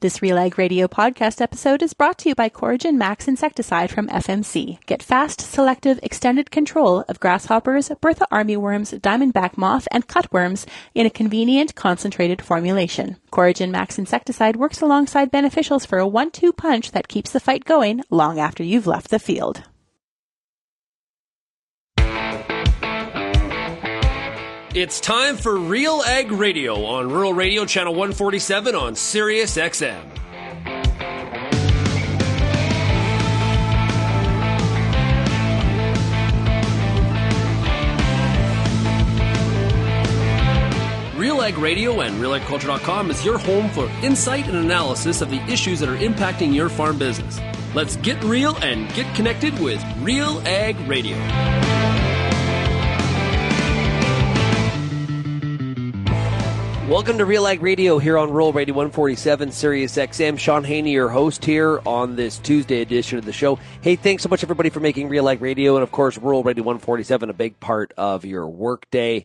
This RealAg Radio podcast episode is brought to you by Coragen Max Insecticide from FMC. Get fast, selective, extended control of grasshoppers, Bertha armyworms, diamondback moth, and cutworms in a convenient, concentrated formulation. Coragen Max Insecticide works alongside beneficials for a 1-2 punch that keeps the fight going long after you've left the field. It's time for RealAg Radio on Rural Radio Channel 147 on Sirius XM. RealAg Radio and RealAgriculture.com is your home for insight and analysis of the issues that are impacting your farm business. Let's get real and get connected with RealAg Radio. Welcome to RealAg Radio here on Rural Radio 147, Sirius XM. Shaun Haney, your host here on this Tuesday edition of the show. Hey, thanks so much, everybody, for making RealAg Radio and, of course, Rural Radio 147 a big part of your workday.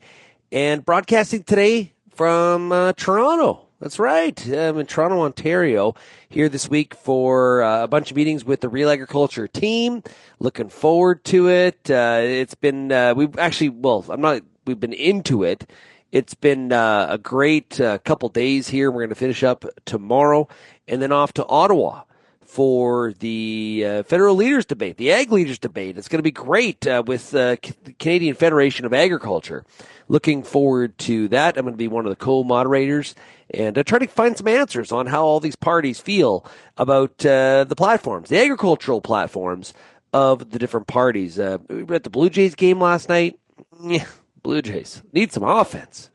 And broadcasting today from Toronto. That's right. I'm in Toronto, Ontario, here this week for a bunch of meetings with the RealAgriculture team. Looking forward to it. It's been, we've been into it. It's been a great couple days here. We're going to finish up tomorrow and then off to Ottawa for the federal leaders debate, the ag leaders debate. It's going to be great with the Canadian Federation of Agriculture. Looking forward to that. I'm going to be one of the co-moderators and try to find some answers on how all these parties feel about the platforms, the agricultural platforms of the different parties. We were at the Blue Jays game last night. Blue Jays need some offense.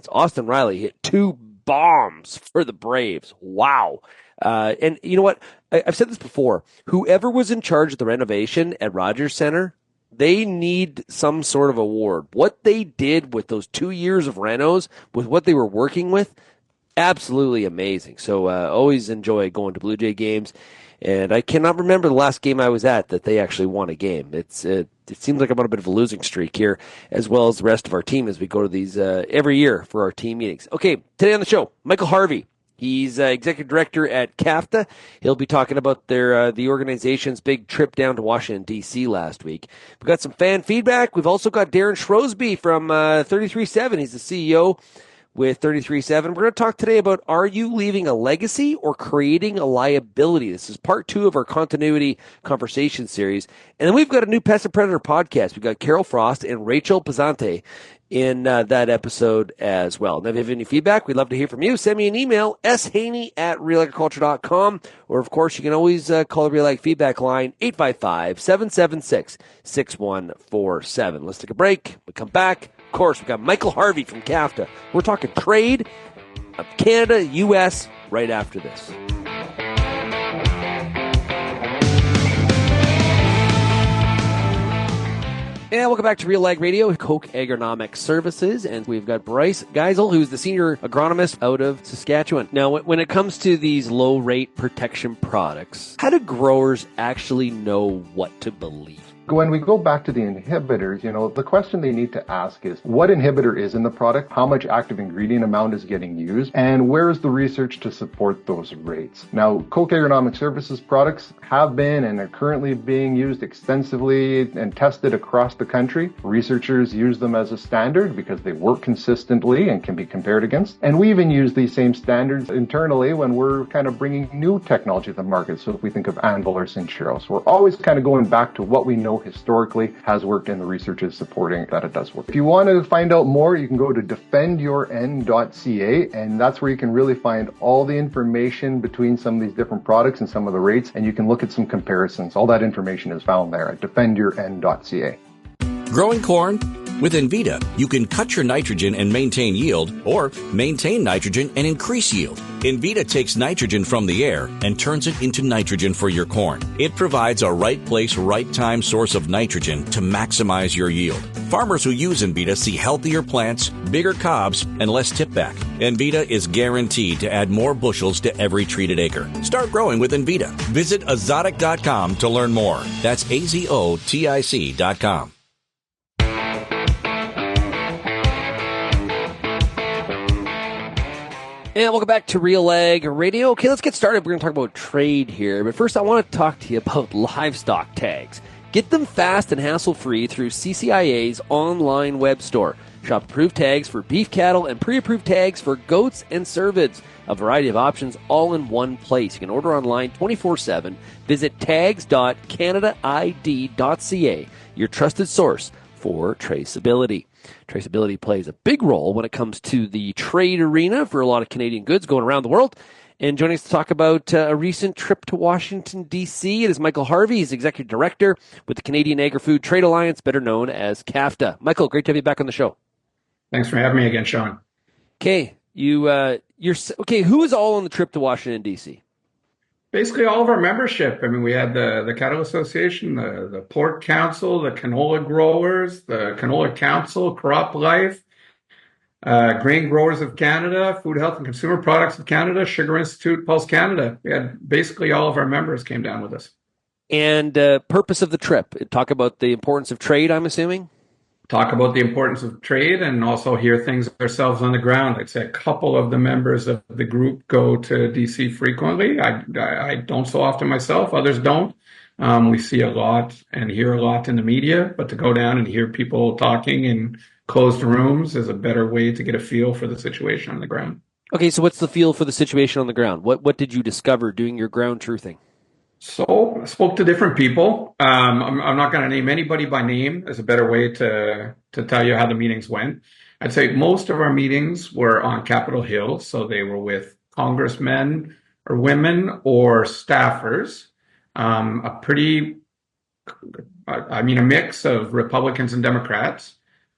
Austin Riley hit 2 bombs for the Braves. Wow. And you know what? I've said this before. Whoever was in charge of the renovation at Rogers Center, they need some sort of award. What they did with those 2 years of renos, with what they were working with, absolutely amazing. So always enjoy going to Blue Jay games. And I cannot remember the last game I was at that they actually won a game. It seems like I'm on a bit of a losing streak here, as well as the rest of our team as we go to these every year for our team meetings. Okay, today on the show, Michael Harvey. He's executive director at CAFTA. He'll be talking about the organization's big trip down to Washington, D.C. last week. We've got some fan feedback. We've also got Derryn Shrosbee from 33.7. He's the CEO with 33.7. We're going to talk today about, are you leaving a legacy or creating a liability? This is part 2 of our continuity conversation series. And then we've got a new Pests Predators podcast. We've got Carol Frost and Rachel Pizante in that episode as well. Now, if you have any feedback, we'd love to hear from you. Send me an email, shaney@realagriculture.com. Or, of course, you can always call the Real Ag feedback line, 855-776-6147. Let's take a break. We come back. Of course, we've got Michael Harvey from CAFTA. We're talking trade of Canada, U.S. right after this. And welcome back to RealAg Radio, Koch Agronomic Services, and we've got Bryce Geisel, who's the senior agronomist out of Saskatchewan. Now, when it comes to these low-rate protection products, how do growers actually know what to believe? When we go back to the inhibitors, the question they need to ask is, what inhibitor is in the product, how much active ingredient amount is getting used, and where is the research to support those rates? Now, Koch Agronomic Services products have been and are currently being used extensively and tested across the country. Researchers use them as a standard because they work consistently and can be compared against. And we even use these same standards internally when we're kind of bringing new technology to the market. So if we think of Anvil or Cinchero. So we're always kind of going back to what we know historically has worked, and the research is supporting that it does work. If you want to find out more, you can go to defendyourn.ca, and that's where you can really find all the information between some of these different products and some of the rates, and you can look at some comparisons. All that information is found there at defendyourn.ca. Growing corn? With Envita, you can cut your nitrogen and maintain yield, or maintain nitrogen and increase yield. Envita takes nitrogen from the air and turns it into nitrogen for your corn. It provides a right place, right time source of nitrogen to maximize your yield. Farmers who use Envita see healthier plants, bigger cobs, and less tipback. Envita is guaranteed to add more bushels to every treated acre. Start growing with Envita. Visit azotic.com to learn more. That's azotic.com. And welcome back to RealAg Radio. Okay, let's get started. We're going to talk about trade here. But first, I want to talk to you about livestock tags. Get them fast and hassle-free through CCIA's online web store. Shop approved tags for beef cattle and pre-approved tags for goats and cervids. A variety of options all in one place. You can order online 24/7. Visit tags.canadaid.ca, your trusted source for traceability. Traceability plays a big role when it comes to the trade arena for a lot of Canadian goods going around the world. And joining us to talk about a recent trip to Washington, D.C., it is Michael Harvey. He's Executive Director with the Canadian Agri-Food Trade Alliance, better known as CAFTA. Michael, great to have you back on the show. Thanks for having me again, Shaun. Okay, you're okay. Who is all on the trip to Washington, D.C.? Basically, all of our membership. I mean, we had the Cattle Association, the Pork Council, the Canola Growers, the Canola Council, Crop Life, Grain Growers of Canada, Food Health and Consumer Products of Canada, Sugar Institute, Pulse Canada. We had basically all of our members came down with us. And purpose of the trip? Talk about the importance of trade, I'm assuming? Talk about the importance of trade and also hear things ourselves on the ground. I'd say a couple of the members of the group go to DC frequently. I don't so often myself. Others don't. We see a lot and hear a lot in the media, but to go down and hear people talking in closed rooms is a better way to get a feel for the situation on the ground. Okay, so what's the feel for the situation on the ground? What did you discover doing your ground truthing? So I spoke to different people. I'm not going to name anybody by name as a better way to tell you how the meetings went. I'd say most of our meetings were on Capitol Hill, so they were with congressmen or women or staffers. A mix of Republicans and Democrats.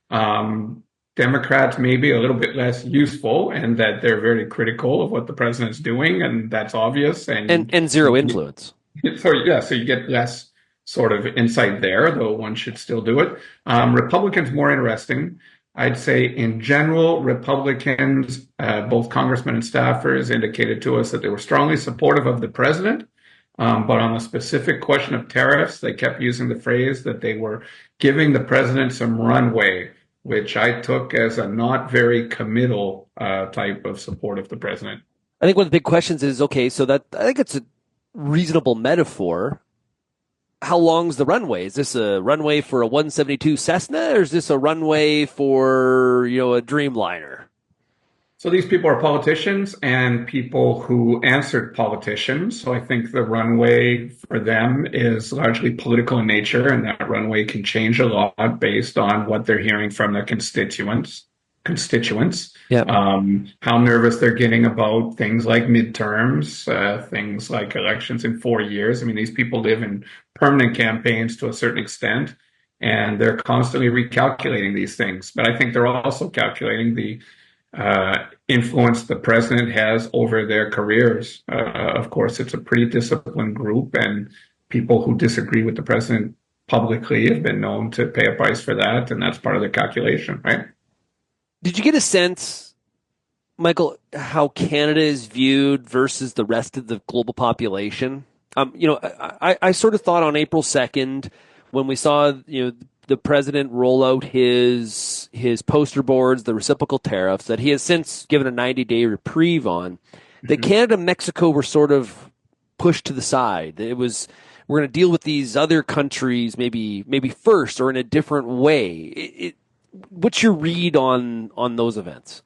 Democrats maybe a little bit less useful and that they're very critical of what the president's doing, and that's obvious. And zero influence. So you get less sort of insight there, though one should still do it. Republicans more interesting. I'd say in general, Republicans, both congressmen and staffers, indicated to us that they were strongly supportive of the president. But on the specific question of tariffs, they kept using the phrase that they were giving the president some runway, which I took as a not very committal type of support of the president. I think one of the big questions is, okay, so that I think it's a reasonable metaphor. How long's the runway? Is this a runway for a 172 Cessna, or is this a runway for, a Dreamliner? So these people are politicians and people who answered politicians. So I think the runway for them is largely political in nature, and that runway can change a lot based on what they're hearing from their constituents. Yep. How nervous they're getting about things like midterms, things like elections in 4 years. I mean, these people live in permanent campaigns to a certain extent, and they're constantly recalculating these things. But I think they're also calculating the influence the president has over their careers. Of course, it's a pretty disciplined group, and people who disagree with the president publicly have been known to pay a price for that, and that's part of their calculation, right? Did you get a sense, Michael, how Canada is viewed versus the rest of the global population? I sort of thought on April 2nd, when we saw, the president roll out his poster boards, the reciprocal tariffs that he has since given a 90-day reprieve on, that Canada and Mexico were sort of pushed to the side. It was, we're going to deal with these other countries maybe first or in a different way. What's your read on those events?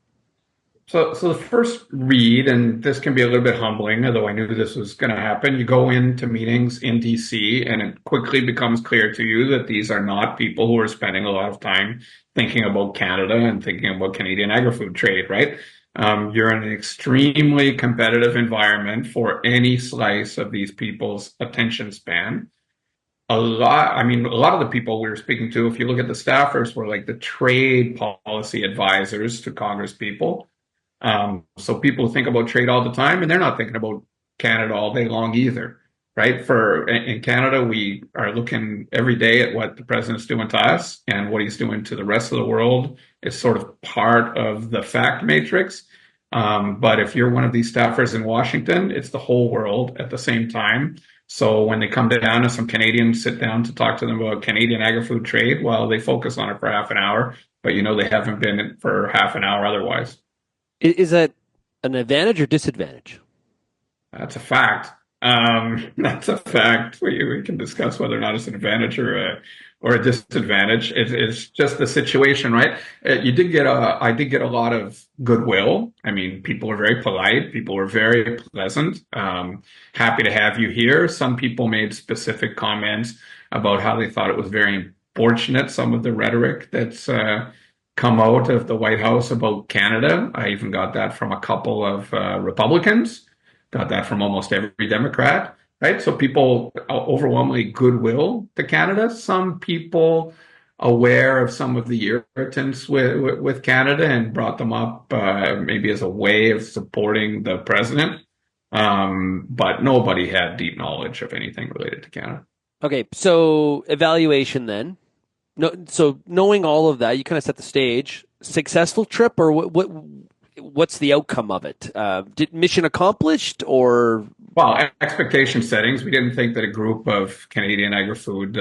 So the first read, and this can be a little bit humbling, although I knew this was going to happen, you go into meetings in DC and it quickly becomes clear to you that these are not people who are spending a lot of time thinking about Canada and thinking about Canadian agri-food trade, right? You're in an extremely competitive environment for any slice of these people's attention span. A lot of the people we were speaking to, if you look at the staffers, were like the trade policy advisors to Congress people. So people think about trade all the time, and they're not thinking about Canada all day long either, right? In Canada, we are looking every day at what the president's doing to us, and what he's doing to the rest of the world is sort of part of the fact matrix. But if you're one of these staffers in Washington, it's the whole world at the same time. So when they come down and some Canadians sit down to talk to them about Canadian agri-food trade, well, they focus on it for half an hour, but they haven't been for half an hour otherwise. Is that an advantage or disadvantage? That's a fact. That's a fact. We can discuss whether or not it's an advantage or a disadvantage. It's just the situation, right? I did get a lot of goodwill. I mean, people were very polite. People were very pleasant. Happy to have you here. Some people made specific comments about how they thought it was very unfortunate, some of the rhetoric that's come out of the White House about Canada. I even got that from a couple of Republicans. Got that from almost every Democrat, right? So people overwhelmingly goodwill to Canada. Some people aware of some of the irritants with Canada and brought them up maybe as a way of supporting the president. But nobody had deep knowledge of anything related to Canada. Okay, so evaluation then. No, so knowing all of that, you kind of set the stage. Successful trip, or what's the outcome of it? Did mission accomplished, or? Well, expectation settings. We didn't think that a group of Canadian Agri-Food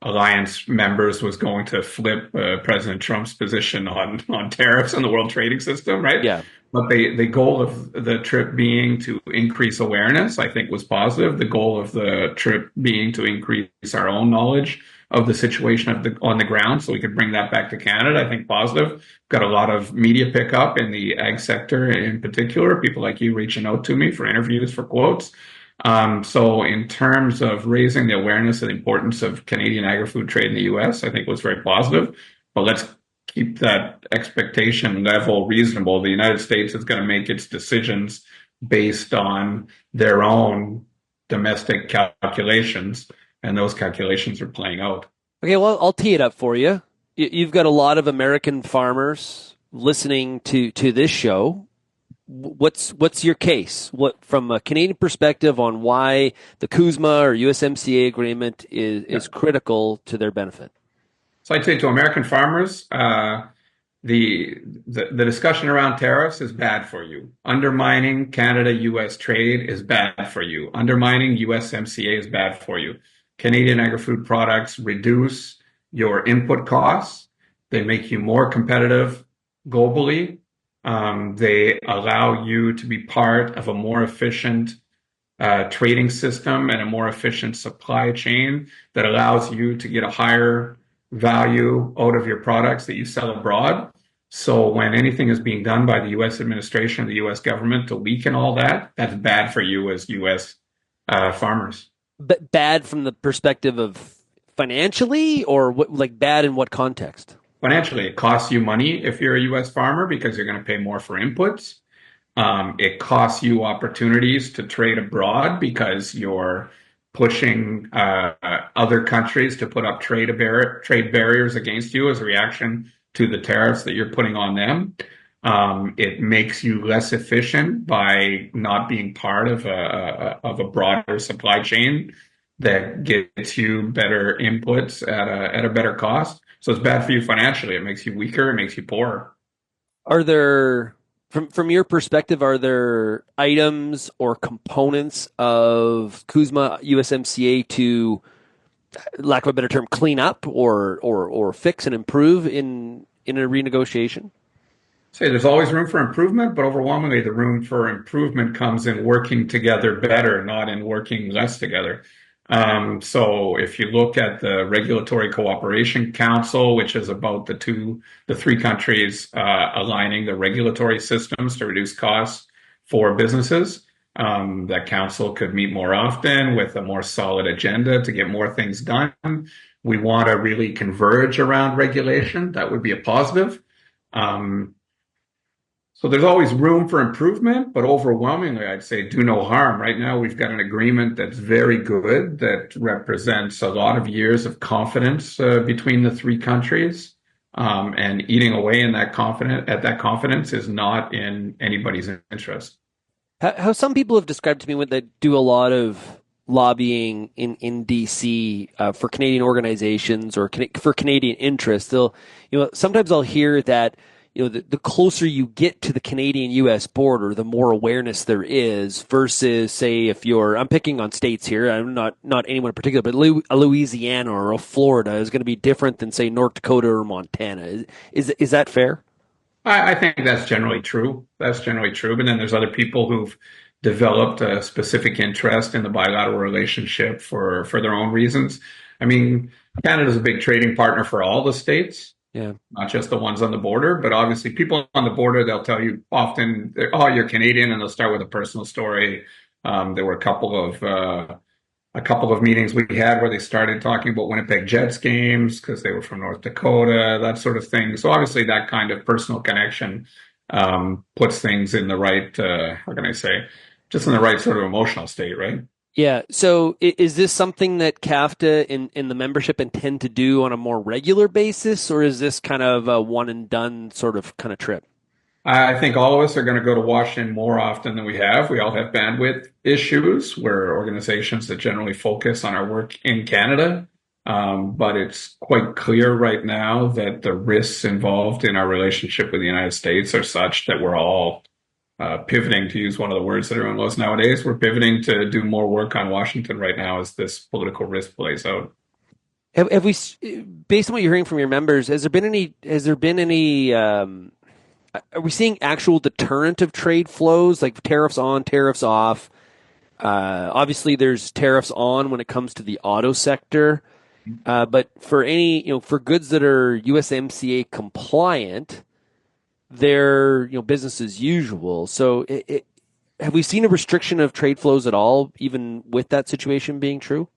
Alliance members was going to flip President Trump's position on tariffs and the world trading system, right? Yeah. But the goal of the trip being to increase awareness, I think, was positive. The goal of the trip being to increase our own knowledge of the situation on the ground, so we could bring that back to Canada, I think positive. Got a lot of media pickup in the ag sector in particular, people like you reaching out to me for interviews, for quotes. So in terms of raising the awareness of the importance of Canadian agri-food trade in the U.S., I think was very positive. But let's keep that expectation level reasonable. The United States is going to make its decisions based on their own domestic calculations, and those calculations are playing out. Okay, well, I'll tee it up for you. You've got a lot of American farmers listening to this show. What's your case? What, from a Canadian perspective, on why the CUSMA or USMCA agreement is critical to their benefit? So I'd say to American farmers, the discussion around tariffs is bad for you. Undermining Canada-U.S. trade is bad for you. Undermining USMCA is bad for you. Canadian agri-food products reduce your input costs. They make you more competitive globally. They allow you to be part of a more efficient trading system and a more efficient supply chain that allows you to get a higher value out of your products that you sell abroad. So when anything is being done by the U.S. administration, the U.S. government to weaken all that, that's bad for you as U.S. Farmers. But bad from the perspective of financially, or what, like bad in what context? Financially, it costs you money if you're a U.S. farmer because you're going to pay more for inputs. It costs you opportunities to trade abroad because you're pushing other countries to put up trade barriers against you as a reaction to the tariffs that you're putting on them. It makes you less efficient by not being part of a broader supply chain that gets you better inputs at a better cost. So it's bad for you financially. It makes you weaker. It makes you poorer. Are there, from your perspective, are there items or components of CUSMA USMCA to, lack of a better term, clean up or fix and improve in a renegotiation? Say there's always room for improvement, but overwhelmingly the room for improvement comes in working together better, not in working less together. So if you look at the Regulatory Cooperation Council, which is about the three countries aligning the regulatory systems to reduce costs for businesses, that council could meet more often with a more solid agenda to get more things done. We want to really converge around regulation. That would be a positive. So there's always room for improvement, but overwhelmingly, I'd say do no harm. Right now, we've got an agreement that's very good, that represents a lot of years of confidence between the three countries. And eating away in that confidence is not in anybody's interest. How some people have described to me when they do a lot of lobbying in DC for Canadian organizations or for Canadian interests, sometimes I'll hear that the closer you get to the Canadian-U.S. border, the more awareness there is versus, say, if I'm picking on states here, I'm not anyone in particular, but a Louisiana or a Florida is going to be different than, say, North Dakota or Montana. Is that fair? I think that's generally true. That's generally true. But then there's other people who've developed a specific interest in the bilateral relationship for their own reasons. I mean, Canada's a big trading partner for all the states, Yeah. not just the ones on the border. But obviously, people on the border, they'll tell you often, "Oh, you're Canadian," and they'll start with a personal story. There were a couple of meetings we had where they started talking about Winnipeg Jets games because they were from North Dakota, that sort of thing. So obviously that kind of personal connection puts things in the right, how can I say, just in the right sort of emotional state, right? Yeah. So is this something that CAFTA in the membership intend to do on a more regular basis, or is this kind of a one and done sort of kind of trip? I think all of us are going to go to Washington more often than we have. We all have bandwidth issues. We're organizations that generally focus on our work in Canada. But it's quite clear right now that the risks involved in our relationship with the United States are such that we're all pivoting, to use one of the words that everyone loves nowadays. We're pivoting to do more work on Washington right now as this political risk plays out. Have we, based on what you're hearing from your members, has there been any, are we seeing actual deterrent of trade flows, like tariffs on, tariffs off? Obviously, there's tariffs on when it comes to the auto sector, but for for goods that are USMCA compliant, they're business as usual. So, have we seen a restriction of trade flows at all, even with that situation being true?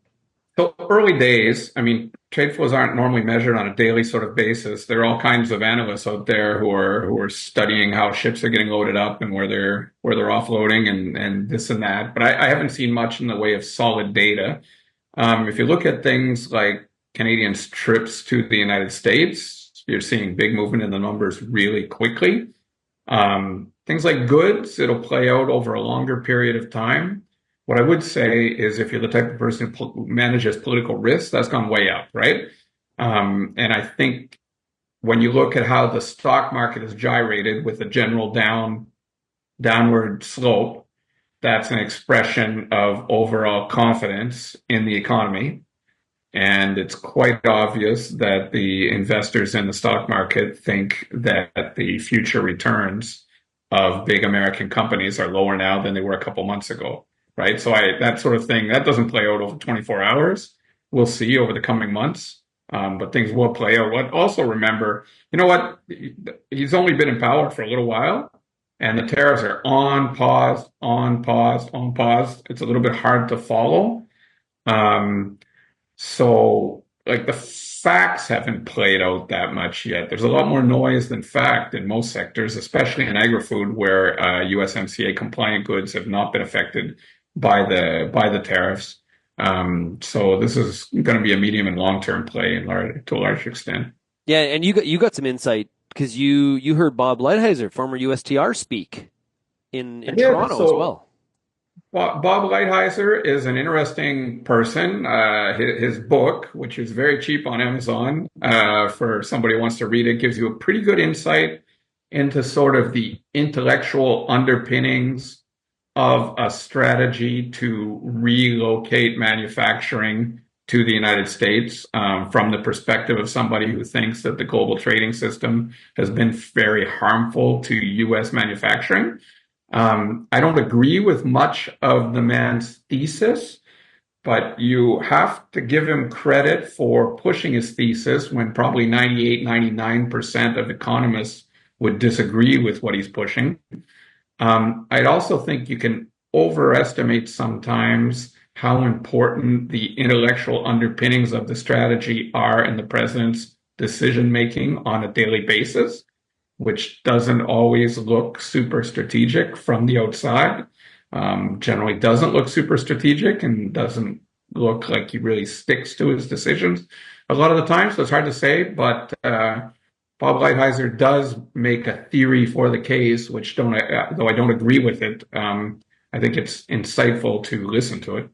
So early days, I mean, trade flows aren't normally measured on a daily sort of basis. There are all kinds of analysts out there who are studying how ships are getting loaded up and where they're offloading and this and that. But I haven't seen much in the way of solid data. If you look at things like Canadians' trips to the United States, you're seeing big movement in the numbers really quickly. Things like goods, it'll play out over a longer period of time. What I would say is if you're the type of person who manages political risk, that's gone way up, right? And I think when you look at how the stock market is gyrated with a general downward slope, that's an expression of overall confidence in the economy. And it's quite obvious that the investors in the stock market think that the future returns of big American companies are lower now than they were a couple months ago. Right. So that sort of thing, that doesn't play out over 24 hours. We'll see over the coming months. But things will play out. What also remember, you know what? He's only been in power for a little while, and the tariffs are on pause, on pause, on pause. It's a little bit hard to follow. So like the facts haven't played out that much yet. There's a lot more noise than fact in most sectors, especially in agri-food, where USMCA compliant goods have not been affected by the tariffs. So this is going to be a medium and long-term play to a large extent. Yeah, and you got some insight because you heard Bob Lighthizer, former USTR, speak in Toronto as well. Bob Lighthizer is an interesting person. His book, which is very cheap on Amazon, for somebody who wants to read it, gives you a pretty good insight into sort of the intellectual underpinnings of a strategy to relocate manufacturing to the United States, from the perspective of somebody who thinks that the global trading system has been very harmful to U.S. manufacturing. I don't agree with much of the man's thesis, but you have to give him credit for pushing his thesis when probably 98-99% of economists would disagree with what he's pushing. I'd also think you can overestimate sometimes how important the intellectual underpinnings of the strategy are in the president's decision-making on a daily basis, which doesn't always look super strategic from the outside. Generally doesn't look super strategic and doesn't look like he really sticks to his decisions a lot of the time. So it's hard to say, but Bob Lighthizer does make a theory for the case, which though I don't agree with it, I think it's insightful to listen to it.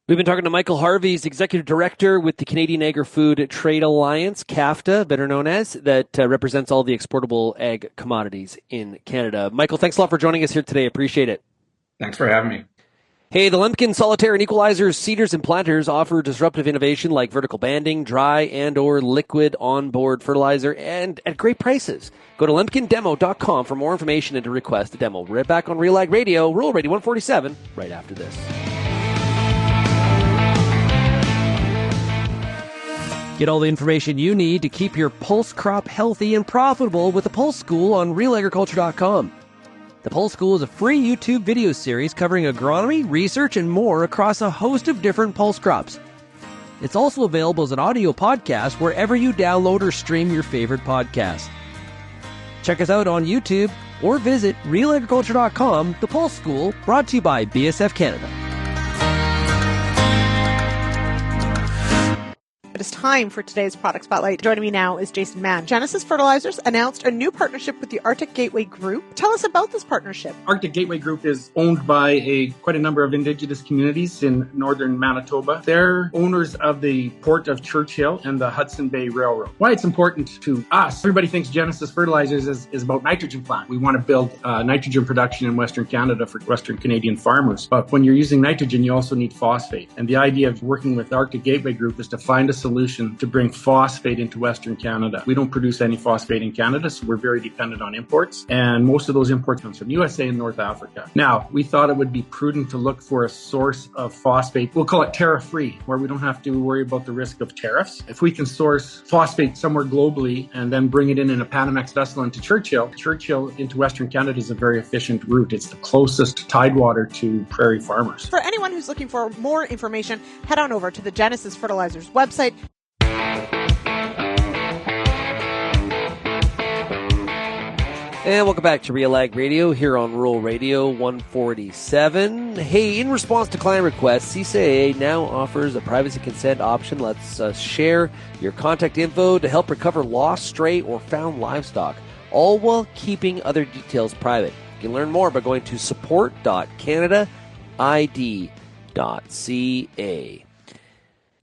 We've been talking to Michael Harvey, he's Executive Director with the Canadian Agri-Food Trade Alliance, CAFTA, better known as, that represents all the exportable ag commodities in Canada. Michael, thanks a lot for joining us here today. Appreciate it. Thanks for having me. Hey, the Lemkin Solitaire and Equalizers, Seeders and Planters offer disruptive innovation like vertical banding, dry and or liquid onboard fertilizer, and at great prices. Go to lemkindemo.com for more information and to request a demo. We're right back on RealAg Radio, Rural Radio 147, right after this. Get all the information you need to keep your pulse crop healthy and profitable with the Pulse School on RealAgriculture.com. The Pulse School is a free YouTube video series covering agronomy, research, and more across a host of different pulse crops. It's also available as an audio podcast wherever you download or stream your favorite podcast. Check us out on YouTube or visit RealAgriculture.com. The Pulse School, brought to you by BSF Canada. It is time for today's product spotlight. Joining me now is Jason Mann. Genesis Fertilizers announced a new partnership with the Arctic Gateway Group. Tell us about this partnership. Arctic Gateway Group is owned by quite a number of Indigenous communities in northern Manitoba. They're owners of the Port of Churchill and the Hudson Bay Railroad. Why it's important to us, everybody thinks Genesis Fertilizers is about nitrogen plant. We want to build nitrogen production in Western Canada for Western Canadian farmers. But when you're using nitrogen, you also need phosphate. And the idea of working with Arctic Gateway Group is to find a solution to bring phosphate into Western Canada. We don't produce any phosphate in Canada, so we're very dependent on imports, and most of those imports come from USA and North Africa. Now, we thought it would be prudent to look for a source of phosphate. We'll call it tariff-free, where we don't have to worry about the risk of tariffs. If we can source phosphate somewhere globally and then bring it in a Panamax vessel into Churchill into Western Canada is a very efficient route. It's the closest tidewater to prairie farmers. For anyone who's looking for more information, head on over to the Genesis Fertilizers website. And welcome back to RealAg Radio here on Rural Radio 147. Hey, in response to client requests, CCAA now offers a privacy consent option. Let's share your contact info to help recover lost, stray, or found livestock, all while keeping other details private. You can learn more by going to support.canadaid.ca.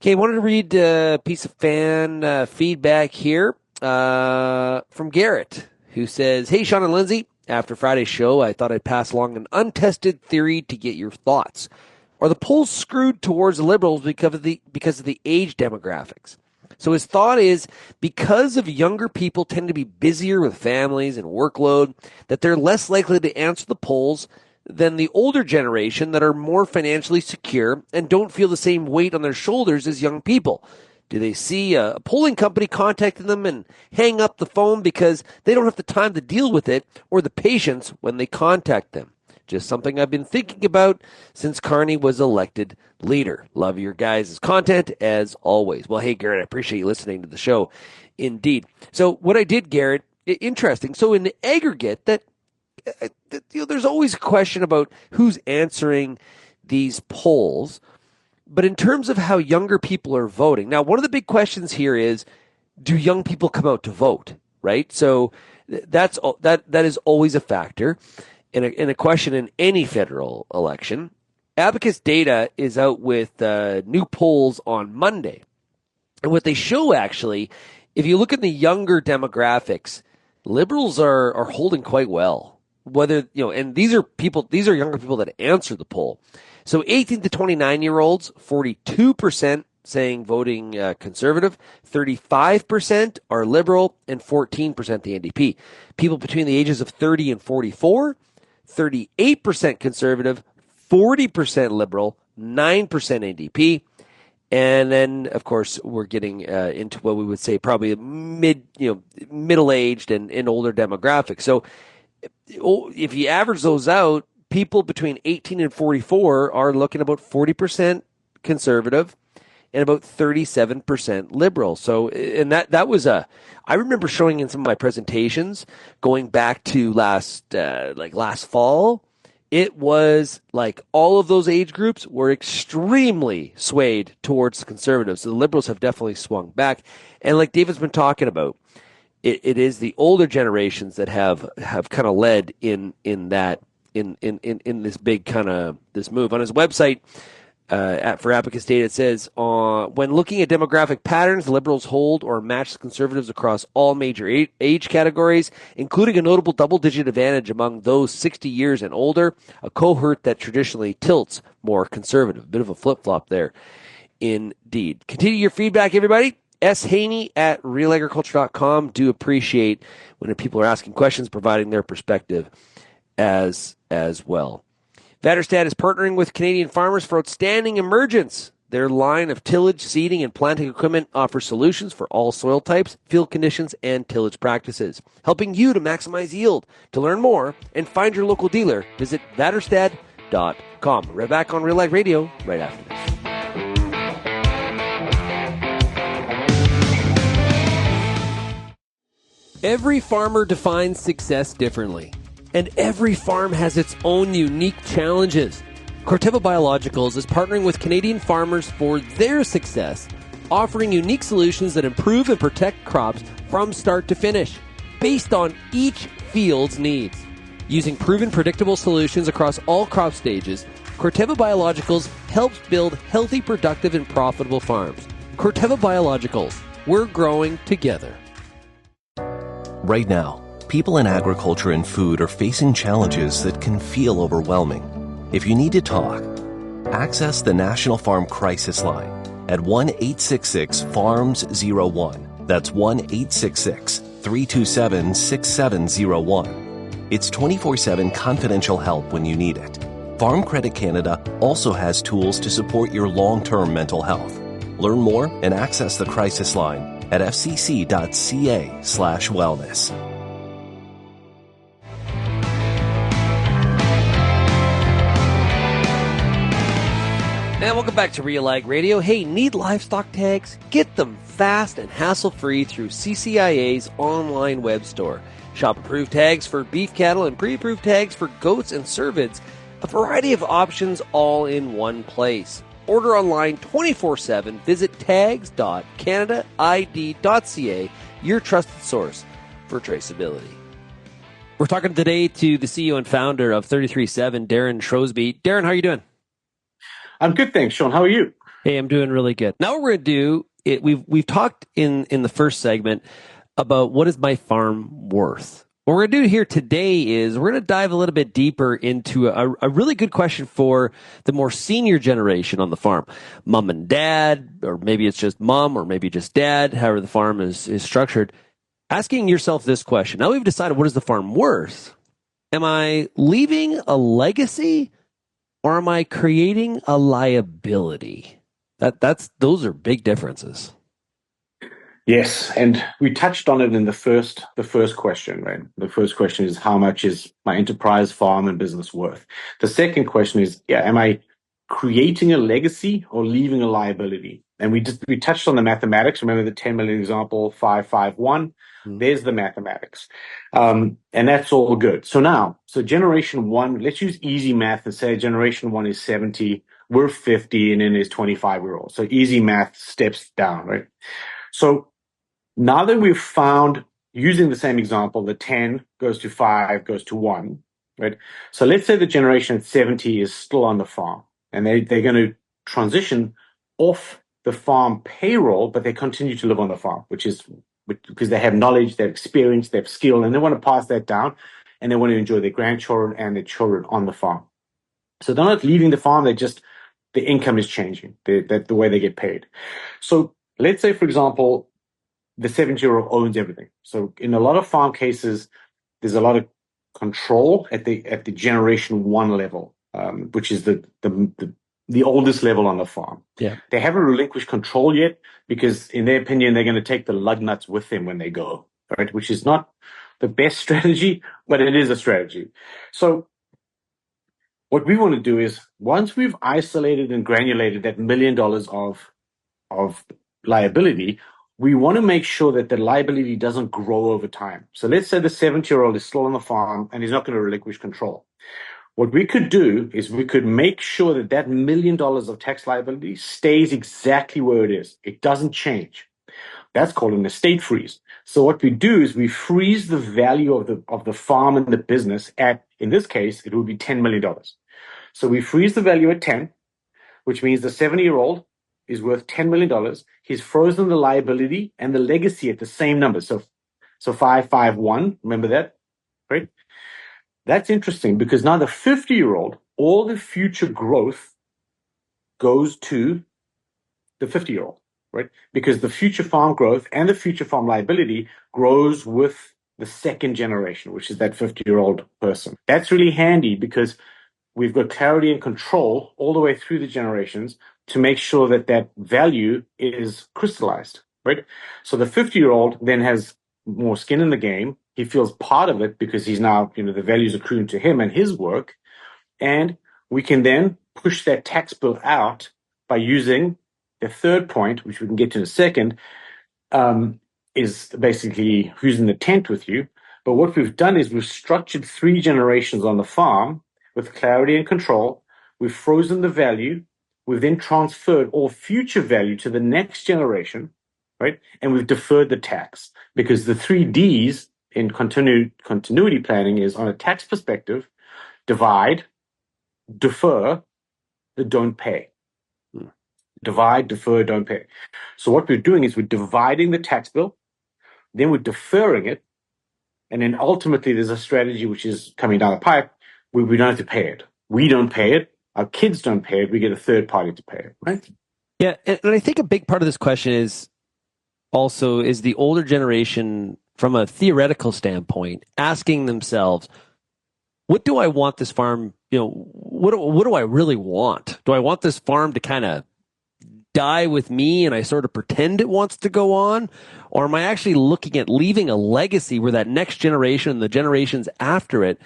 Okay, I wanted to read a piece of fan feedback here from Garrett, who says, "Hey, Shaun and Lindsay, after Friday's show, I thought I'd pass along an untested theory to get your thoughts. Are the polls screwed towards the Liberals because of the age demographics?" So his thought is, because of younger people tend to be busier with families and workload, that they're less likely to answer the polls than the older generation that are more financially secure and don't feel the same weight on their shoulders as young people. Do they see a polling company contacting them and hang up the phone because they don't have the time to deal with it or the patience when they contact them? Just something I've been thinking about since Carney was elected leader. Love your guys' content as always. Well, hey, Garrett, I appreciate you listening to the show. Indeed. So what I did, Garrett, interesting. So in the aggregate, there's always a question about who's answering these polls. But in terms of how younger people are voting, now one of the big questions here is, do young people come out to vote, right? So that is always a factor in a question in any federal election. Abacus Data is out with new polls on Monday. And what they show, actually, if you look at the younger demographics, Liberals are holding quite well. And these are younger people that answer the poll. So 18 to 29-year-olds, 42% saying voting Conservative, 35% are Liberal, and 14% the NDP. People between the ages of 30 and 44, 38% Conservative, 40% Liberal, 9% NDP. And then, of course, we're getting into what we would say probably middle-aged and older demographics. So if you average those out, people between 18 and 44 are looking about 40% Conservative and about 37% Liberal. So, and that was I remember showing in some of my presentations going back to last fall. It was like all of those age groups were extremely swayed towards the Conservatives. So the Liberals have definitely swung back. And like David's been talking about, it is the older generations that have kind of led in this big kind of this move. On his website, For Abacus data, it says, when looking at demographic patterns, Liberals hold or match Conservatives across all major age categories, including a notable double-digit advantage among those 60 years and older, a cohort that traditionally tilts more Conservative. A bit of a flip-flop there, indeed. Continue your feedback, everybody. S. Haney at RealAgriculture.com. Do appreciate when people are asking questions, providing their perspective as well. Vaterstad is partnering with Canadian farmers for outstanding emergence. Their line of tillage, seeding, and planting equipment offers solutions for all soil types, field conditions, and tillage practices, helping you to maximize yield. To learn more and find your local dealer, visit vaterstad.com. Right back on RealAg Radio right after this. Every farmer defines success differently, and every farm has its own unique challenges. Corteva Biologicals is partnering with Canadian farmers for their success, offering unique solutions that improve and protect crops from start to finish, based on each field's needs. Using proven, predictable solutions across all crop stages, Corteva Biologicals helps build healthy, productive, and profitable farms. Corteva Biologicals, we're growing together. Right now, people in agriculture and food are facing challenges that can feel overwhelming. If you need to talk, access the National Farm Crisis Line at 1-866-FARMS-01. That's 1-866-327-6701. It's 24/7 confidential help when you need it. Farm Credit Canada also has tools to support your long-term mental health. Learn more and access the crisis line at fcc.ca/wellness. And welcome back to RealAg Radio. Hey, need livestock tags? Get them fast and hassle-free through CCIA's online web store. Shop approved tags for beef cattle and pre-approved tags for goats and cervids. A variety of options all in one place. Order online 24/7. Visit tags.canadaid.ca, your trusted source for traceability. We're talking today to the CEO and founder of 33/7, Derryn Shrosbee. Derryn, how are you doing? I'm good, thanks, Shaun. How are you? Hey, I'm doing really good. Now what we're going to do, we've talked in the first segment about what is my farm worth. What we're going to do here today is we're going to dive a little bit deeper into a really good question for the more senior generation on the farm. Mom and dad, or maybe it's just mom, or maybe just dad, however the farm is structured. Asking yourself this question. Now we've decided what is the farm worth. Am I leaving a legacy? Or am I creating a liability? Those are big differences. Yes, and we touched on it in the first question, right? The first question is, how much is my enterprise, farm, and business worth? The second question is, am I creating a legacy or leaving a liability? And we touched on the mathematics. Remember the 10 million example, 551. There's the mathematics. And that's all good. So generation one, let's use easy math and say generation one is 70, we're 50, and then there's 25-year-olds. So easy math steps down, right? So now that we've found, using the same example, the 10 goes to 5, goes to 1, right? So let's say the generation at 70 is still on the farm, and they're going to transition off the farm payroll, but they continue to live on the farm, which is because they have knowledge, they have experience, they have skill, and they want to pass that down, and they want to enjoy their grandchildren and their children on the farm. So they're not leaving the farm, the income is changing, the way they get paid. So let's say, for example, the 70-year-old owns everything. So in a lot of farm cases, there's a lot of control at the generation one level, which is the oldest level on the farm. Yeah. They haven't relinquished control yet because, in their opinion, they're going to take the lug nuts with them when they go, right? Which is not the best strategy, but it is a strategy. So what we want to do is, once we've isolated and granulated that $1 million of liability, we want to make sure that the liability doesn't grow over time. So let's say the 70-year-old is still on the farm and he's not going to relinquish control. What we could do is we could make sure that $1 million of tax liability stays exactly where it is. It doesn't change. That's called an estate freeze. So what we do is we freeze the value of the farm and the business at, in this case, it would be $10 million. So we freeze the value at 10. which means the 70-year-old is worth $10 million. He's frozen the liability and the legacy at the same number. So 551, remember that? Right? That's interesting because now the 50-year-old, all the future growth goes to the 50-year-old, right? Because the future farm growth and the future farm liability grows with the second generation, which is that 50-year-old person. That's really handy because we've got clarity and control all the way through the generations to make sure that that value is crystallized, right? So the 50-year-old then has more skin in the game. He feels part of it because he's now, the values accruing to him and his work. And we can then push that tax bill out by using the third point, which we can get to in a second, is basically who's in the tent with you. But what we've done is we've structured 3 generations on the farm with clarity and control. We've frozen the value. We've then transferred all future value to the next generation, right? And we've deferred the tax because the 3 Ds in continuity planning is, on a tax perspective, divide, defer, don't pay. Divide, defer, don't pay. So what we're doing is we're dividing the tax bill, then we're deferring it, and then ultimately there's a strategy which is coming down the pipe where we don't have to pay it. We don't pay it. Our kids don't pay it. We get a third party to pay it, right? Yeah, and I think a big part of this question is the older generation, from a theoretical standpoint, asking themselves, what do I want this farm, what do I really want? Do I want this farm to kind of die with me and I sort of pretend it wants to go on? Or am I actually looking at leaving a legacy where that next generation and the generations after it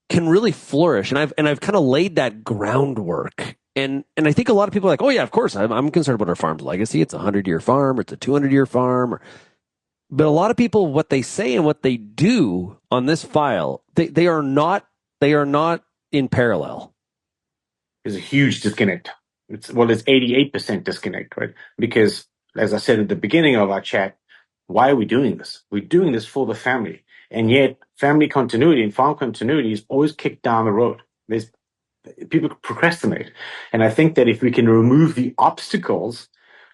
can really flourish? And I've kind of laid that groundwork. And I think a lot of people are like, oh yeah, of course, I'm concerned about our farm's legacy. It's a 100-year farm or it's a 200-year farm. But a lot of people, what they say and what they do on this file, they are not in parallel. There's a huge disconnect. It's 88% disconnect, right? Because as I said at the beginning of our chat, why are we doing this? We're doing this for the family. And yet family continuity and farm continuity is always kicked down the road. People procrastinate. And I think that if we can remove the obstacles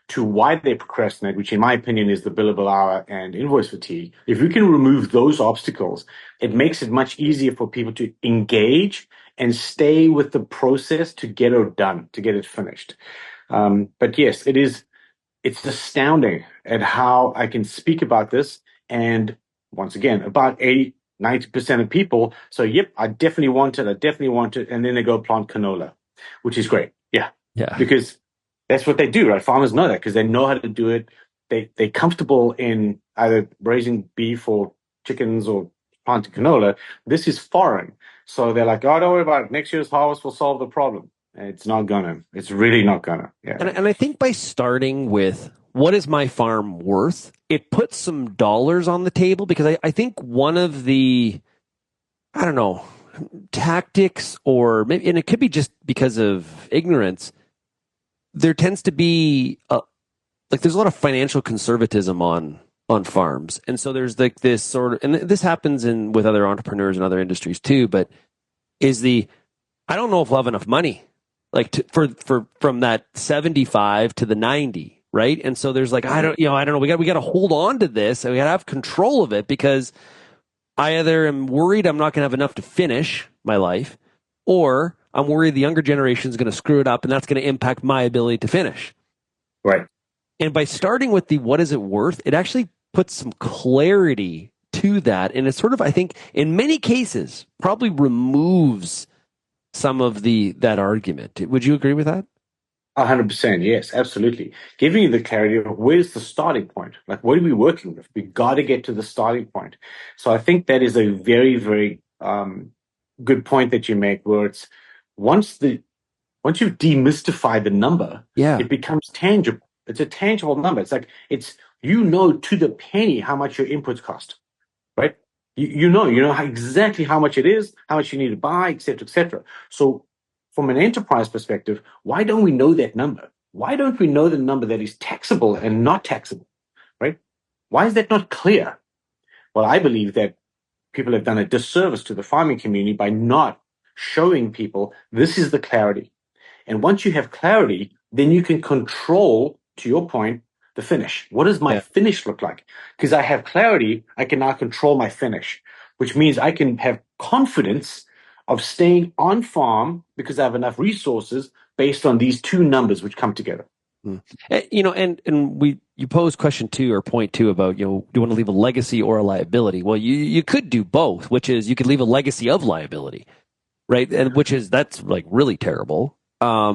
to why they procrastinate, which in my opinion is the billable hour and invoice fatigue, if we can remove those obstacles, it makes it much easier for people to engage and stay with the process to get it done, to get it finished. But yes, it's astounding at how I can speak about this. And once again, about 90% of people. So, yep, I definitely want it. And then they go plant canola, which is great. Yeah. Because that's what they do, right? Farmers know that because they know how to do it. They're comfortable in either raising beef or chickens or planting canola. This is foreign. So they're like, oh, don't worry about it. Next year's harvest will solve the problem. It's not gonna. It's really not gonna. Yeah. And I think by starting with what is my farm worth, it puts some dollars on the table, because I think one of the, tactics, or maybe, and it could be just because of ignorance, there tends to be there's a lot of financial conservatism on farms. And so there's like this sort of, and this happens with other entrepreneurs and other industries too, but I don't know if we'll have enough money, from that 75 to the 90. Right. And so there's I don't know. We got to hold on to this, and we got to have control of it, because I either am worried I'm not going to have enough to finish my life, or I'm worried the younger generation is going to screw it up, and that's going to impact my ability to finish. Right. And by starting with the what is it worth, it actually puts some clarity to that. And it sort of, I think, in many cases, probably removes some of that argument. Would you agree with that? 100%. Yes, absolutely. Giving you the clarity of where's the starting point? What are we working with? We got to get to the starting point. So I think that is a very, very good point that you make, where it's once you've demystified the number, it becomes tangible. It's a tangible number. It's to the penny how much your inputs cost, right? You know exactly how much it is, how much you need to buy, et cetera, et cetera. So from an enterprise perspective, why don't we know that number? Why don't we know the number that is taxable and not taxable, right? Why is that not clear? Well, I believe that people have done a disservice to the farming community by not showing people this is the clarity. And once you have clarity, then you can control, to your point, the finish. What does my finish look like? Because I have clarity, I can now control my finish, which means I can have confidence of staying on farm because I have enough resources based on these two numbers which come together. You posed question 2 or point 2 about, do you want to leave a legacy or a liability? Well, you could do both, which is you could leave a legacy of liability, right? And that's like really terrible. Because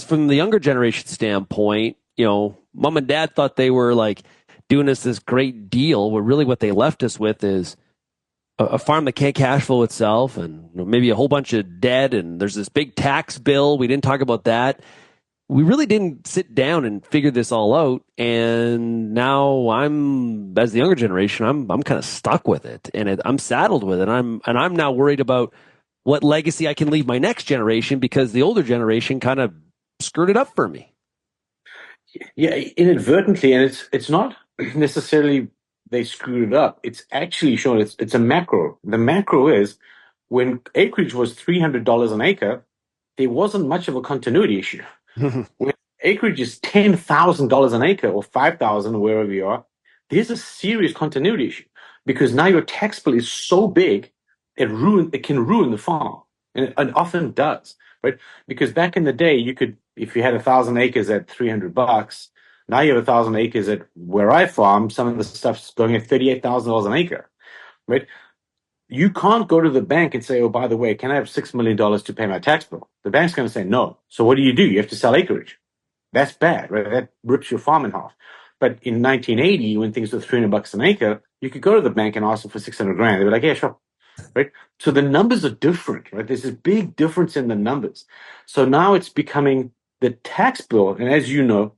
from the younger generation standpoint, mom and dad thought they were like doing us this great deal, where really what they left us with is a farm that can't cash flow itself, and maybe a whole bunch of debt, and there's this big tax bill. We didn't talk about that. We really didn't sit down and figure this all out, and now as the younger generation, I'm kind of stuck with it, and I'm saddled with it. I'm now worried about what legacy I can leave my next generation, because the older generation kind of screwed it up for me. Yeah, inadvertently, and it's not necessarily they screwed it up. It's actually shown it's a macro. The macro is when acreage was $300 an acre, there wasn't much of a continuity issue. When acreage is $10,000 an acre or $5,000, wherever you are, there's a serious continuity issue, because now your tax bill is so big it can ruin the farm, and it often does, right? Because back in the day, you could, if you had 1,000 acres at $300, now you have 1,000 acres at where I farm. Some of the stuff's going at $38,000 an acre, right? You can't go to the bank and say, oh, by the way, can I have $6 million to pay my tax bill? The bank's going to say no. So what do? You have to sell acreage. That's bad, right? That rips your farm in half. But in 1980, when things were $300 an acre, you could go to the bank and ask them for $600,000. They were like, yeah, sure. Right? So the numbers are different, right? There's this big difference in the numbers. So now it's becoming the tax bill. And as you know,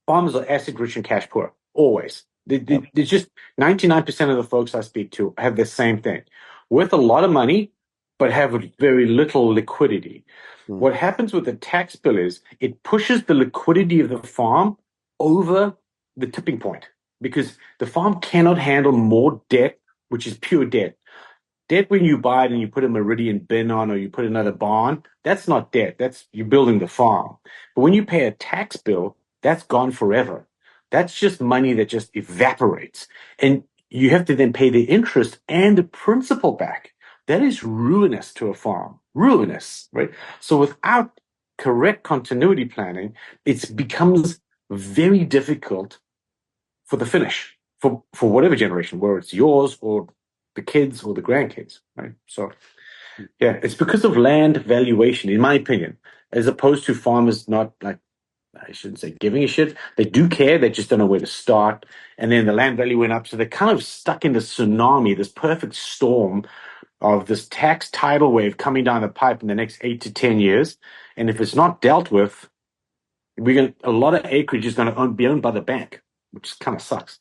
farmers are asset rich and cash poor, always. There's just 99% of the folks I speak to have the same thing. Worth a lot of money, but have very little liquidity. What happens with the tax bill is it pushes the liquidity of the farm over the tipping point, because the farm cannot handle more debt, which is pure debt. Debt when you buy it and you put a Meridian bin on, or you put another bond, that's not debt. That's you building the farm. But when you pay a tax bill, that's gone forever. That's just money that just evaporates. And you have to then pay the interest and the principal back. That is ruinous to a farm. Ruinous, right? So without correct continuity planning, it becomes very difficult for the finish, for whatever generation, whether it's yours or the kids or the grandkids, right? So, yeah, it's because of land valuation, in my opinion, as opposed to farmers not like, I shouldn't say giving a shit. They do care. They just don't know where to start. And then the land value went up. So they're kind of stuck in this tsunami, this perfect storm of this tax tidal wave coming down the pipe in the next 8 to 10 years. And if it's not dealt with, a lot of acreage is going to be owned by the bank, which kind of sucks.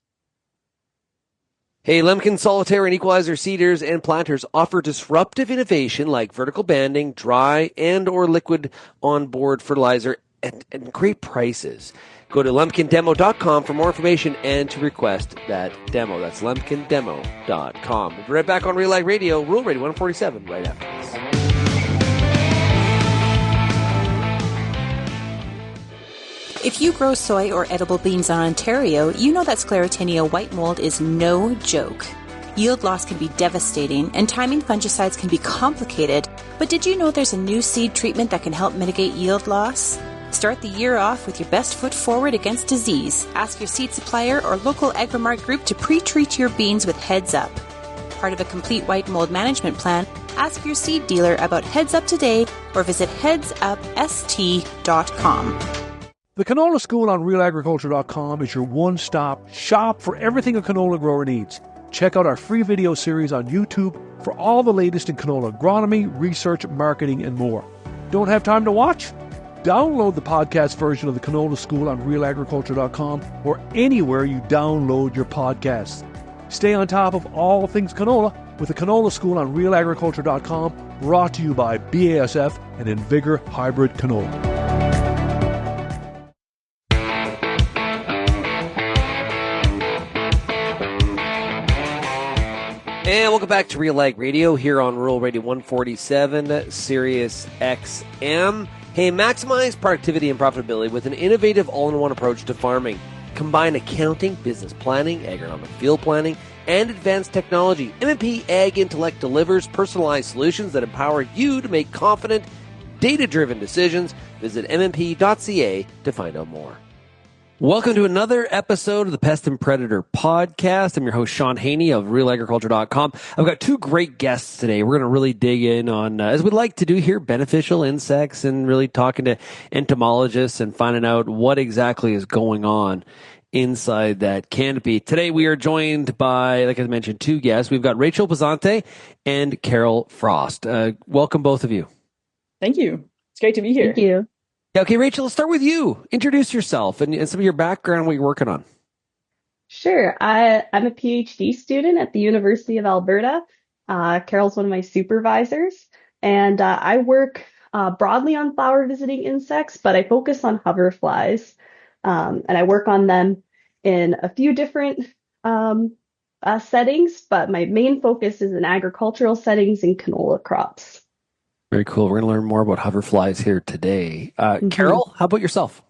Hey, Lemkin Solitaire and Equalizer seeders and planters offer disruptive innovation like vertical banding, dry and or liquid onboard fertilizer and great prices. Go to lumpkindemo.com for more information and to request that demo. That's lumpkindemo.com. We'll be right back on RealAg Radio, Rural Radio 147, right after this. If you grow soy or edible beans in Ontario, you know that Sclerotinia white mold is no joke. Yield loss can be devastating, and timing fungicides can be complicated, but did you know there's a new seed treatment that can help mitigate yield loss? Start the year off with your best foot forward against disease. Ask your seed supplier or local Agrimart group to pre-treat your beans with Heads Up. Part of a complete white mold management plan, ask your seed dealer about Heads Up today or visit headsupst.com. The Canola School on RealAgriculture.com is your one-stop shop for everything a canola grower needs. Check out our free video series on YouTube for all the latest in canola agronomy, research, marketing, and more. Don't have time to watch? Download the podcast version of the Canola School on RealAgriculture.com or anywhere you download your podcasts. Stay on top of all things canola with the Canola School on RealAgriculture.com, brought to you by BASF and Invigor Hybrid Canola. And welcome back to RealAg Radio here on Rural Radio 147, Sirius XM. Hey, maximize productivity and profitability with an innovative all-in-one approach to farming. Combine accounting, business planning, agronomic field planning, and advanced technology. MMP Ag Intellect delivers personalized solutions that empower you to make confident, data-driven decisions. Visit mmp.ca to find out more. Welcome to another episode of the Pest and Predator podcast. I'm your host, Shaun Haney of RealAgriculture.com. I've got two great guests today. We're going to really dig in on, as we like to do here, beneficial insects and really talking to entomologists and finding out what exactly is going on inside that canopy. Today we are joined by, like I mentioned, two guests. We've got Rachel Pizante and Carol Frost. Welcome, both of you. Thank you. It's great to be here. Thank you. Okay, Rachel, let's start with you. Introduce yourself and some of your background, what you're working on. Sure. I'm a PhD student at the University of Alberta. Carol's one of my supervisors, and I work broadly on flower visiting insects, but I focus on hoverflies, and I work on them in a few different settings, but my main focus is in agricultural settings and canola crops. Very cool. We're going to learn more about hoverflies here today. Carol, how about yourself?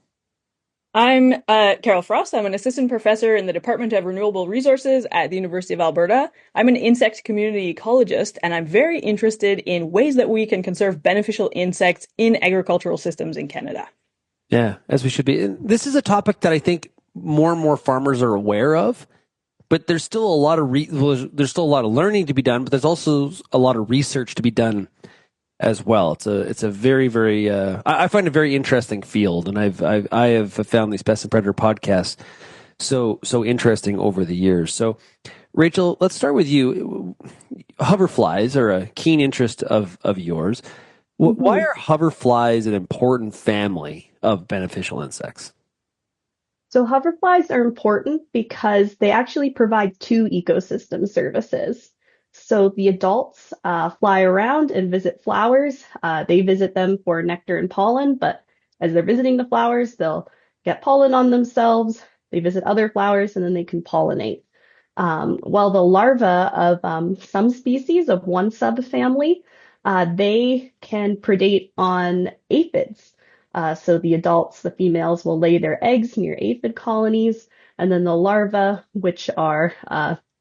I'm Carol Frost. I'm an assistant professor in the Department of Renewable Resources at the University of Alberta. I'm an insect community ecologist, and I'm very interested in ways that we can conserve beneficial insects in agricultural systems in Canada. Yeah, as we should be. And this is a topic that I think more and more farmers are aware of, but there's still a lot of there's still a lot of learning to be done, but there's also a lot of research to be done as well. It's a very, very I find a very interesting field, and I have found these Pest and Predator podcasts so interesting over the years. So, Rachel, let's start with you. Hoverflies are a keen interest of yours. Why are hoverflies an important family of beneficial insects? So hoverflies are important because they actually provide two ecosystem services. So the adults fly around and visit flowers. They visit them for nectar and pollen, but as they're visiting the flowers, they'll get pollen on themselves. They visit other flowers, and then they can pollinate. While the larvae of some species of one subfamily, they can predate on aphids. So the adults, the females, will lay their eggs near aphid colonies, and then the larvae, which are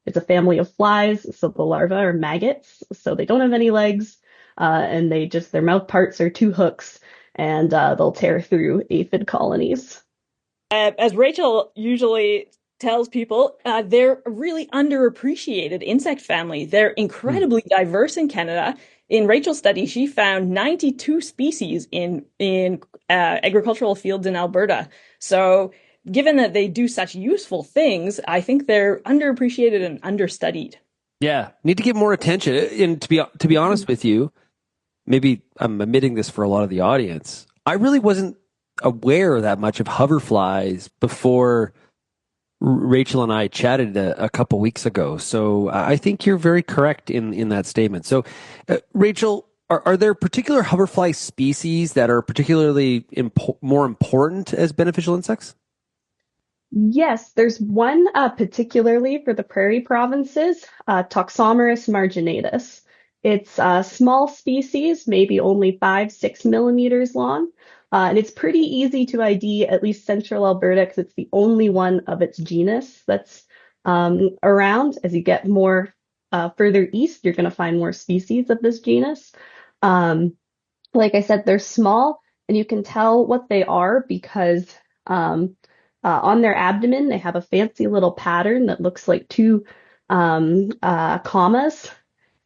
it's a family of flies, so the larvae are maggots, so they don't have any legs, and their mouth parts are two hooks, and they'll tear through aphid colonies. As Rachel usually tells people, they're a really underappreciated insect family. They're incredibly diverse in Canada. In Rachel's study, she found 92 species in agricultural fields in Alberta. So given that they do such useful things, I think they're underappreciated and understudied. Yeah, need to give more attention. And to be honest with you, maybe I'm admitting this for a lot of the audience, I really wasn't aware that much of hoverflies before Rachel and I chatted a couple weeks ago. So I think you're very correct in that statement. So, Rachel, are there particular hoverfly species that are particularly more important as beneficial insects? Yes, there's one particularly for the prairie provinces, Toxomerus marginatus. It's a small species, maybe only 5-6 millimeters long, and it's pretty easy to ID, at least central Alberta, because it's the only one of its genus that's around. As you get more further east, you're going to find more species of this genus. Like I said, they're small, and you can tell what they are because on their abdomen, they have a fancy little pattern that looks like two commas,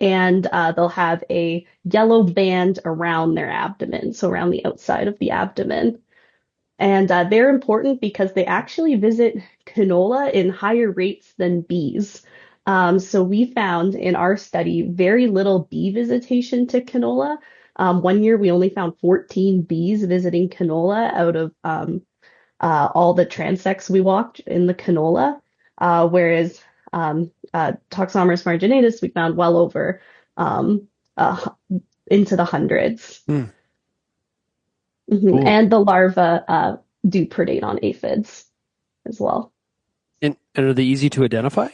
and they'll have a yellow band around their abdomen, so around the outside of the abdomen. And they're important because they actually visit canola in higher rates than bees. So we found in our study very little bee visitation to canola. One year we only found 14 bees visiting canola out of all the transects we walked in the canola, whereas Toxomerus marginatus we found well over into the hundreds. Cool. And the larvae do predate on aphids as well. And are they easy to identify?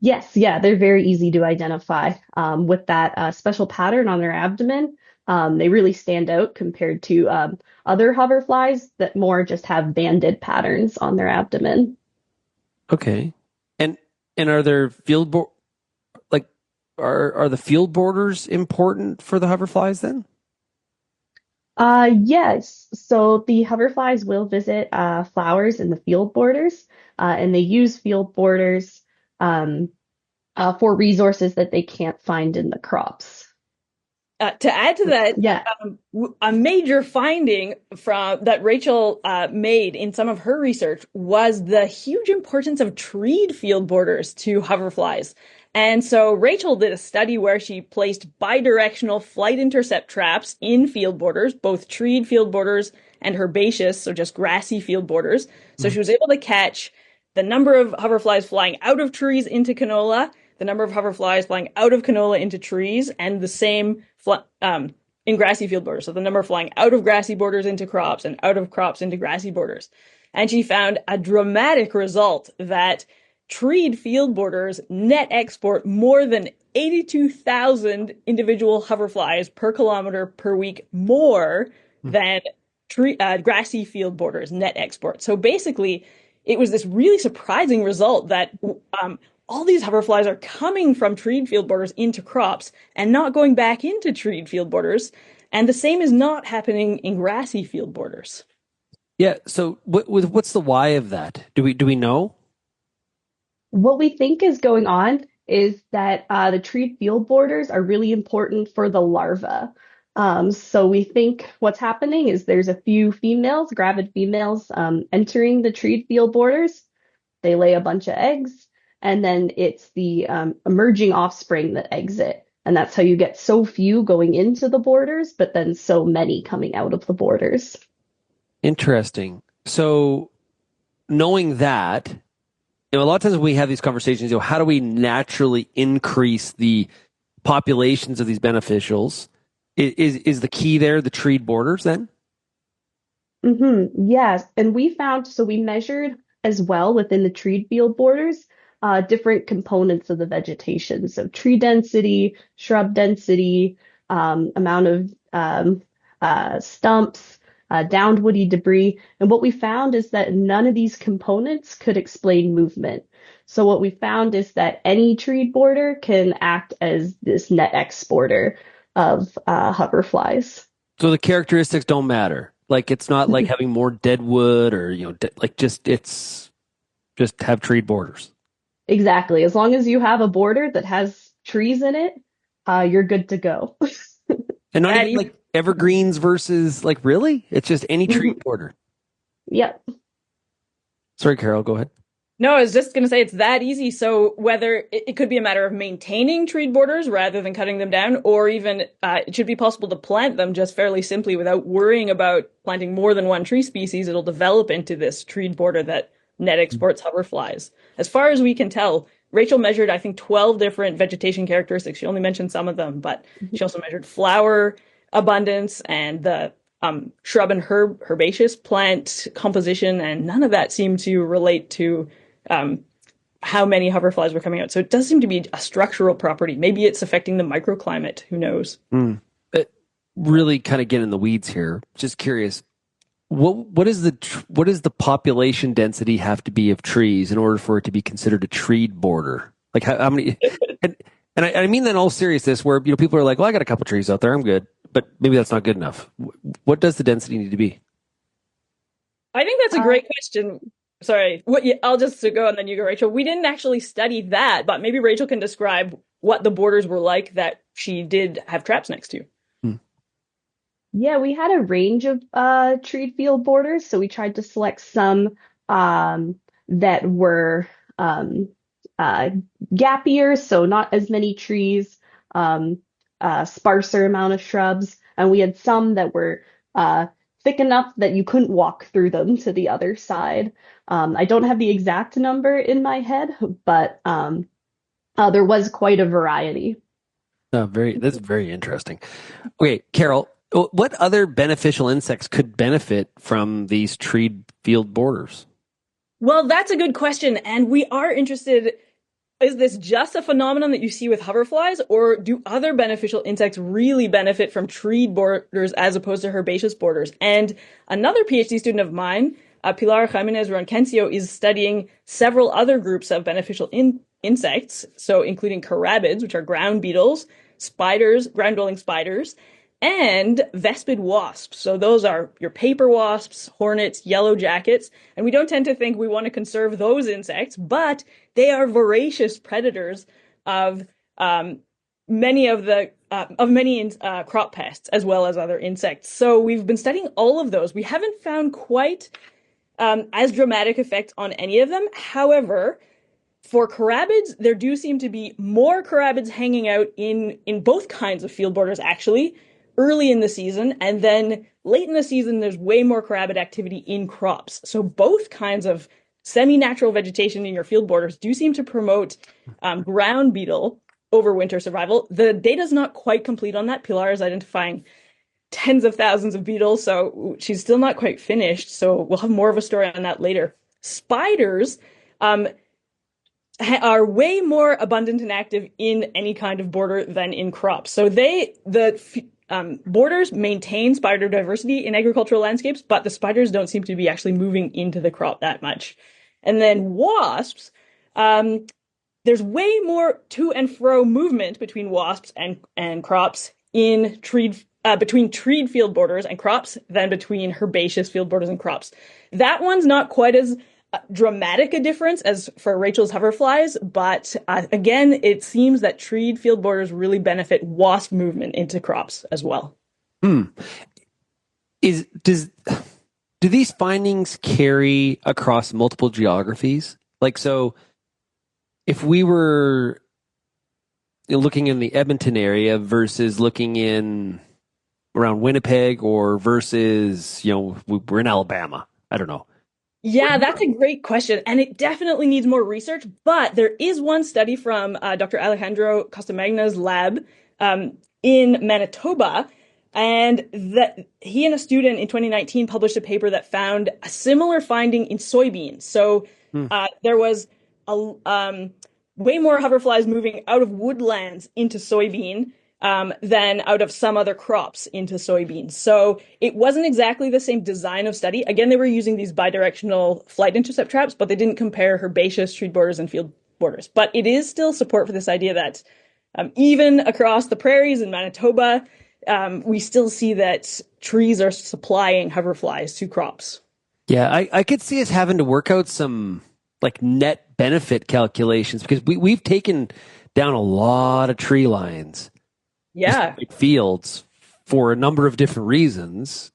Yes, yeah, they're very easy to identify. With that special pattern on their abdomen, they really stand out compared to other hoverflies that more just have banded patterns on their abdomen. Okay. And are there like are the field borders important for the hoverflies then? Yes. So the hoverflies will visit flowers in the field borders, and they use field borders um, for resources that they can't find in the crops. To add to that, Yeah. a major finding that Rachel made in some of her research was the huge importance of treed field borders to hoverflies. And so Rachel did a study where she placed bidirectional flight intercept traps in field borders, both treed field borders and herbaceous, so just grassy field borders. So she was able to catch the number of hoverflies flying out of trees into canola, the number of hoverflies flying out of canola into trees, and the same in grassy field borders. So the number flying out of grassy borders into crops and out of crops into grassy borders. And she found a dramatic result that treed field borders net export more than 82,000 individual hoverflies per kilometer per week more than grassy field borders net export. So basically, it was this really surprising result that all these hoverflies are coming from treed field borders into crops and not going back into treed field borders. And the same is not happening in grassy field borders. Yeah. So what's the why of that? Do we know? What we think is going on is that the treed field borders are really important for the larva. So we think what's happening is there's a few females, gravid females, entering the treed field borders. They lay a bunch of eggs, and then it's the emerging offspring that exit. And that's how you get so few going into the borders, but then so many coming out of the borders. Interesting. So knowing that, a lot of times when we have these conversations, how do we naturally increase the populations of these beneficials? Is the key there the treed borders then? Yes, and we measured as well within the treed field borders, different components of the vegetation. So tree density, shrub density, amount of stumps, downed woody debris. And what we found is that none of these components could explain movement. So what we found is that any treed border can act as this net exporter of hoverflies. So the characteristics don't matter. Like it's not like having more dead wood or just have treed borders. Exactly. As long as you have a border that has trees in it, you're good to go. And not even like evergreens versus really? It's just any tree border. Yep. Sorry, Carol, go ahead. No, I was just going to say it's that easy. So whether it could be a matter of maintaining treed borders rather than cutting them down, or even it should be possible to plant them just fairly simply without worrying about planting more than one tree species. It'll develop into this treed border that net exports hoverflies. As far as we can tell, Rachel measured, I think, 12 different vegetation characteristics. She only mentioned some of them, but she also measured flower abundance and the shrub and herbaceous plant composition, and none of that seemed to relate to how many hoverflies were coming out. So it does seem to be a structural property. Maybe it's affecting the microclimate. Who knows? Really kind of get in the weeds here. Just curious. What is the population density have to be of trees in order for it to be considered a treed border? Like how many? and I mean that in all seriousness, where people are like, well, I got a couple trees out there, I'm good, but maybe that's not good enough. What does the density need to be? I think that's a great question. Sorry, I'll just go and then you go, Rachel. We didn't actually study that, but maybe Rachel can describe what the borders were like that she did have traps next to. Yeah, we had a range of treed field borders. So we tried to select some that were gappier, so not as many trees, sparser amount of shrubs. And we had some that were thick enough that you couldn't walk through them to the other side. I don't have the exact number in my head, but there was quite a variety. That's very interesting. Okay, Carol, what other beneficial insects could benefit from these treed field borders? Well, that's a good question. And we are interested is this just a phenomenon that you see with hoverflies, or do other beneficial insects really benefit from treed borders as opposed to herbaceous borders? And another PhD student of mine, Pilar Jimenez Ronquencio, is studying several other groups of beneficial insects, so including carabids, which are ground beetles, spiders, ground-dwelling spiders, and vespid wasps. So those are your paper wasps, hornets, yellow jackets, and we don't tend to think we want to conserve those insects, but they are voracious predators of many crop pests as well as other insects. So we've been studying all of those. We haven't found quite as dramatic effects on any of them. However, for carabids, there do seem to be more carabids hanging out in both kinds of field borders, actually, early in the season, and then late in the season, there's way more carabid activity in crops. So both kinds of semi-natural vegetation in your field borders do seem to promote ground beetle over winter survival. The data's not quite complete on that. Pilar is identifying tens of thousands of beetles, so she's still not quite finished. So we'll have more of a story on that later. Spiders are way more abundant and active in any kind of border than in crops. So borders maintain spider diversity in agricultural landscapes, but the spiders don't seem to be actually moving into the crop that much. And then wasps, there's way more to and fro movement between wasps and crops in between treed field borders and crops than between herbaceous field borders and crops. That one's not quite as dramatic a difference as for Rachel's hoverflies, but again, it seems that treed field borders really benefit wasp movement into crops as well. Do these findings carry across multiple geographies? Like, so if we were looking in the Edmonton area versus looking in around Winnipeg, or versus, we're in Alabama, I don't know. Yeah, that's a great question, and it definitely needs more research, but there is one study from Dr. Alejandro Costamagna's lab in Manitoba, and that he and a student in 2019 published a paper that found a similar finding in soybeans. So there was way more hoverflies moving out of woodlands into soybean than out of some other crops into soybeans. So it wasn't exactly the same design of study. Again, they were using these bidirectional flight intercept traps, but they didn't compare herbaceous treed borders and field borders. But it is still support for this idea that even across the prairies in Manitoba, we still see that trees are supplying hoverflies to crops. Yeah, I could see us having to work out some like net benefit calculations, because we've taken down a lot of tree lines. Yeah. Fields for a number of different reasons.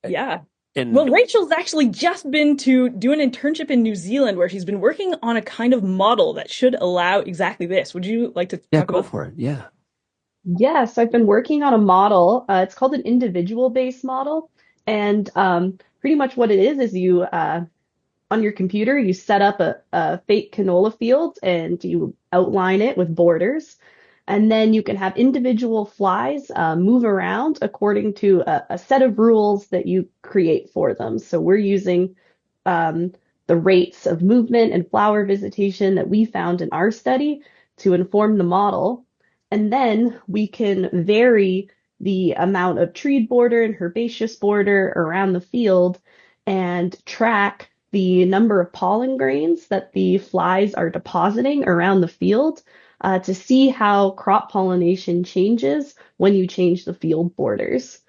Yeah. And well, Rachel's actually just been to do an internship in New Zealand where she's been working on a kind of model that should allow exactly this. Would you like to talk go about for it? Yeah. Yes, I've been working on a model. It's called an individual-based model. And pretty much what it is you, on your computer, you set up a fake canola field and you outline it with borders. And then you can have individual flies move around according to a set of rules that you create for them. So we're using the rates of movement and flower visitation that we found in our study to inform the model. And then we can vary the amount of treed border and herbaceous border around the field and track the number of pollen grains that the flies are depositing around the field to see how crop pollination changes when you change the field borders.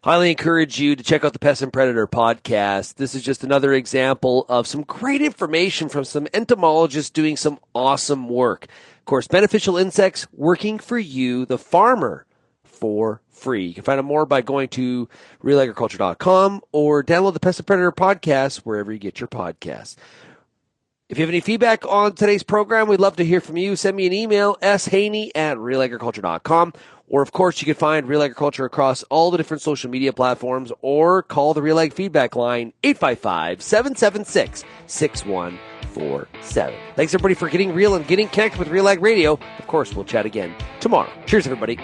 Highly encourage you to check out the Pests and Predator podcast. This is just another example of some great information from some entomologists doing some awesome work. Of course, beneficial insects working for you, the farmer, for free. You can find out more by going to RealAgriculture.com or download the Pests and Predator podcast wherever you get your podcasts. If you have any feedback on today's program, we'd love to hear from you. Send me an email, shaney@realagriculture.com. Or, of course, you can find Real Agriculture across all the different social media platforms, or call the Real Ag feedback line, 855-776-6147. Thanks, everybody, for getting real and getting connected with Real Ag Radio. Of course, we'll chat again tomorrow. Cheers, everybody.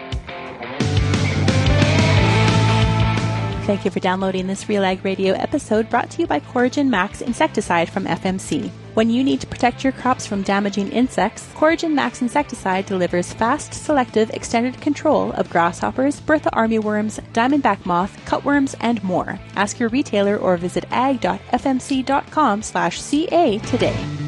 Thank you for downloading this Real Ag Radio episode brought to you by Coragen Max insecticide from FMC. When you need to protect your crops from damaging insects, Coragen Max insecticide delivers fast, selective, extended control of grasshoppers, Bertha armyworms, diamondback moth, cutworms, and more. Ask your retailer or visit ag.fmc.com/ca today.